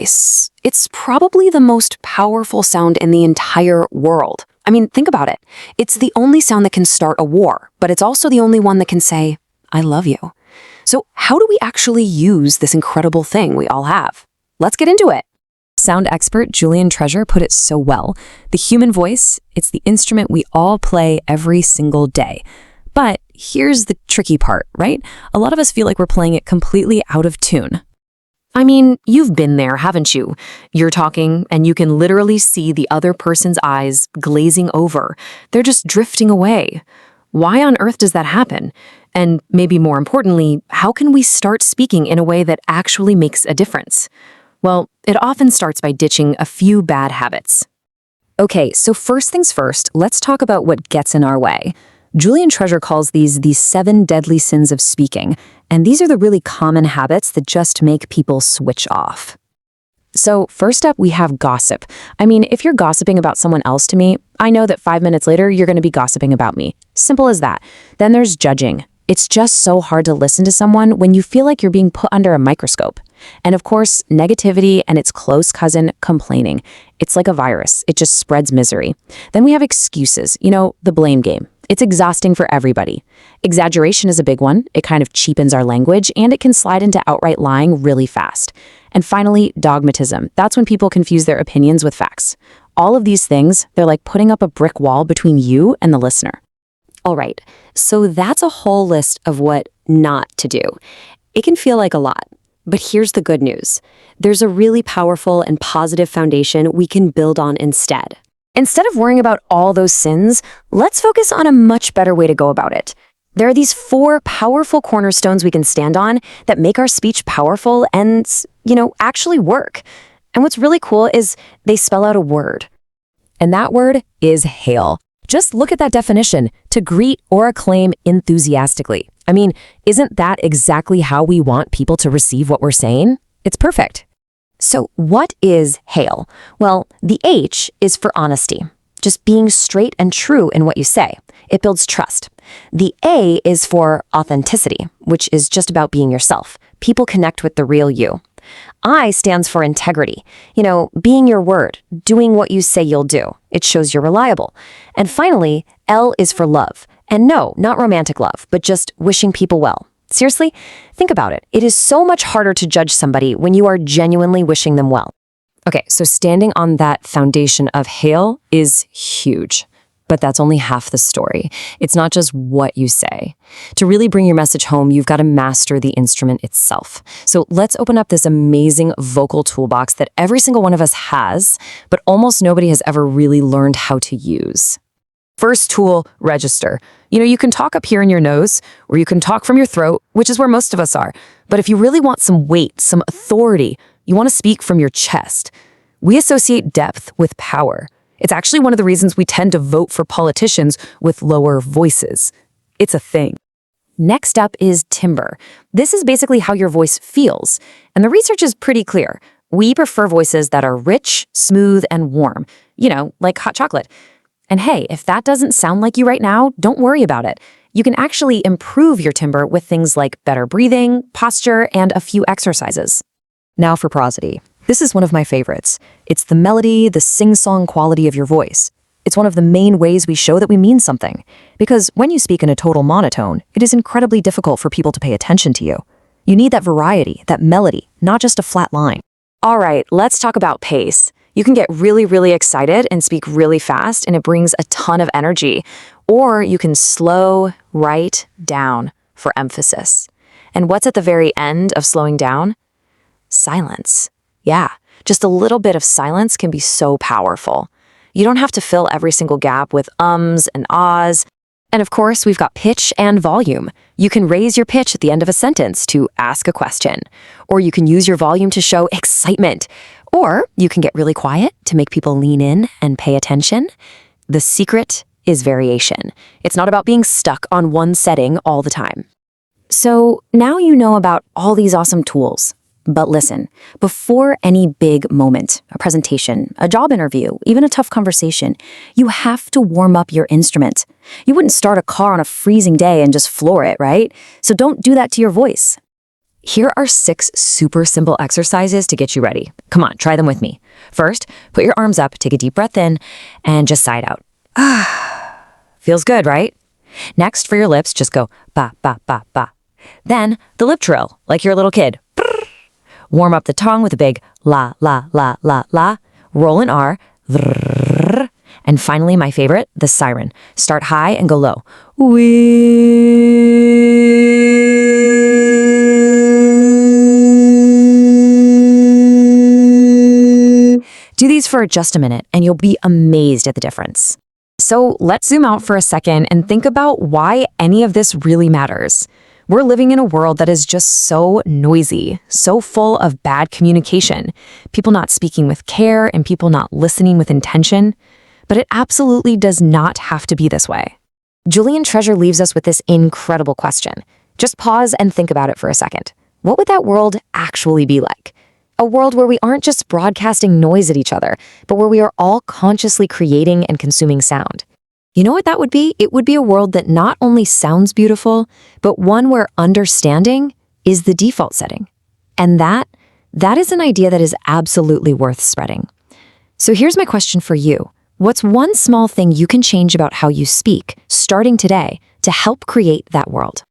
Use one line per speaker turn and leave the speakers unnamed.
It's probably the most powerful sound in the entire world. I mean, think about it. It's the only sound that can start a war, but it's also the only one that can say, I love you. So how do we actually use this incredible thing we all have? Let's get into it. Sound expert Julian Treasure put it so well. The human voice, it's the instrument we all play every single day. But here's the tricky part, right? A lot of us feel like we're playing it completely out of tune. I mean, you've been there, haven't you? You're talking, and you can literally see the other person's eyes glazing over. They're just drifting away. Why on earth does that happen? And maybe more importantly, how can we start speaking in a way that actually makes a difference? Well, it often starts by ditching a few bad habits. Okay, so first things first, let's talk about what gets in our way. Julian Treasure calls these the 7 deadly sins of speaking, and these are the really common habits that just make people switch off. So first up, we have gossip. I mean, if you're gossiping about someone else to me, I know that 5 minutes later, you're going to be gossiping about me. Simple as that. Then there's judging. It's just so hard to listen to someone when you feel like you're being put under a microscope. And of course, negativity and its close cousin, complaining. It's like a virus. It just spreads misery. Then we have excuses, the blame game. It's exhausting for everybody. Exaggeration is a big one. It kind of cheapens our language, and it can slide into outright lying really fast. And finally, dogmatism. That's when people confuse their opinions with facts. All of these things, they're like putting up a brick wall between you and the listener. All right, so that's a whole list of what not to do. It can feel like a lot, but here's the good news. There's a really powerful and positive foundation we can build on instead. Instead of worrying about all those sins, let's focus on a much better way to go about it. There are these 4 powerful cornerstones we can stand on that make our speech powerful and, actually work. And what's really cool is they spell out a word. And that word is hail. Just look at that definition, to greet or acclaim enthusiastically. I mean, isn't that exactly how we want people to receive what we're saying? It's perfect. So what is hail? Well, the H is for honesty, just being straight and true in what you say. It builds trust. The A is for authenticity, which is just about being yourself. People connect with the real you. I stands for integrity, being your word, doing what you say you'll do. It shows you're reliable. And finally, L is for love. And no, not romantic love, but just wishing people well. Seriously, think about it. It is so much harder to judge somebody when you are genuinely wishing them well. Okay, so standing on that foundation of hail is huge. But that's only half the story. It's not just what you say. To really bring your message home, you've got to master the instrument itself. So let's open up this amazing vocal toolbox that every single one of us has, but almost nobody has ever really learned how to use. First tool, register. You can talk up here in your nose, or you can talk from your throat, which is where most of us are. But if you really want some weight, some authority, you want to speak from your chest. We associate depth with power. It's actually one of the reasons we tend to vote for politicians with lower voices. It's a thing. Next up is timbre. This is basically how your voice feels. And the research is pretty clear. We prefer voices that are rich, smooth, and warm. Like hot chocolate. And hey, if that doesn't sound like you right now, don't worry about it. You can actually improve your timbre with things like better breathing, posture, and a few exercises. Now for prosody. This is one of my favorites. It's the melody, the sing-song quality of your voice. It's one of the main ways we show that we mean something. Because when you speak in a total monotone, it is incredibly difficult for people to pay attention to you. You need that variety, that melody, not just a flat line. All right, let's talk about pace. You can get really, really excited and speak really fast, and it brings a ton of energy. Or you can slow right down for emphasis. And what's at the very end of slowing down? Silence. Yeah, just a little bit of silence can be so powerful. You don't have to fill every single gap with ums and ahs. And of course, we've got pitch and volume. You can raise your pitch at the end of a sentence to ask a question. Or you can use your volume to show excitement. Or you can get really quiet to make people lean in and pay attention. The secret is variation. It's not about being stuck on one setting all the time. So now you know about all these awesome tools. But listen, before any big moment, a presentation, a job interview, even a tough conversation, you have to warm up your instrument. You wouldn't start a car on a freezing day and just floor it, right? So don't do that to your voice.
Here are 6 super simple exercises to get you ready. Come on, try them with me. First, put your arms up, take a deep breath in, and just sigh it out. Feels good, right? Next, for your lips, just go ba, ba, ba, ba. Then, the lip trill, like you're a little kid. Warm up the tongue with a big la, la, la, la, la. Roll an R. And finally, my favorite, the siren. Start high and go low. Do these for just a minute, and you'll be amazed at the difference. So let's zoom out for a second and think about why any of this really matters. We're living in a world that is just so noisy, so full of bad communication, people not speaking with care and people not listening with intention. But it absolutely does not have to be this way. Julian Treasure leaves us with this incredible question. Just pause and think about it for a second. What would that world actually be like? A world where we aren't just broadcasting noise at each other, but where we are all consciously creating and consuming sound. You know what that would be? It would be a world that not only sounds beautiful, but one where understanding is the default setting. And that is an idea that is absolutely worth spreading. So here's my question for you. What's one small thing you can change about how you speak, starting today, to help create that world?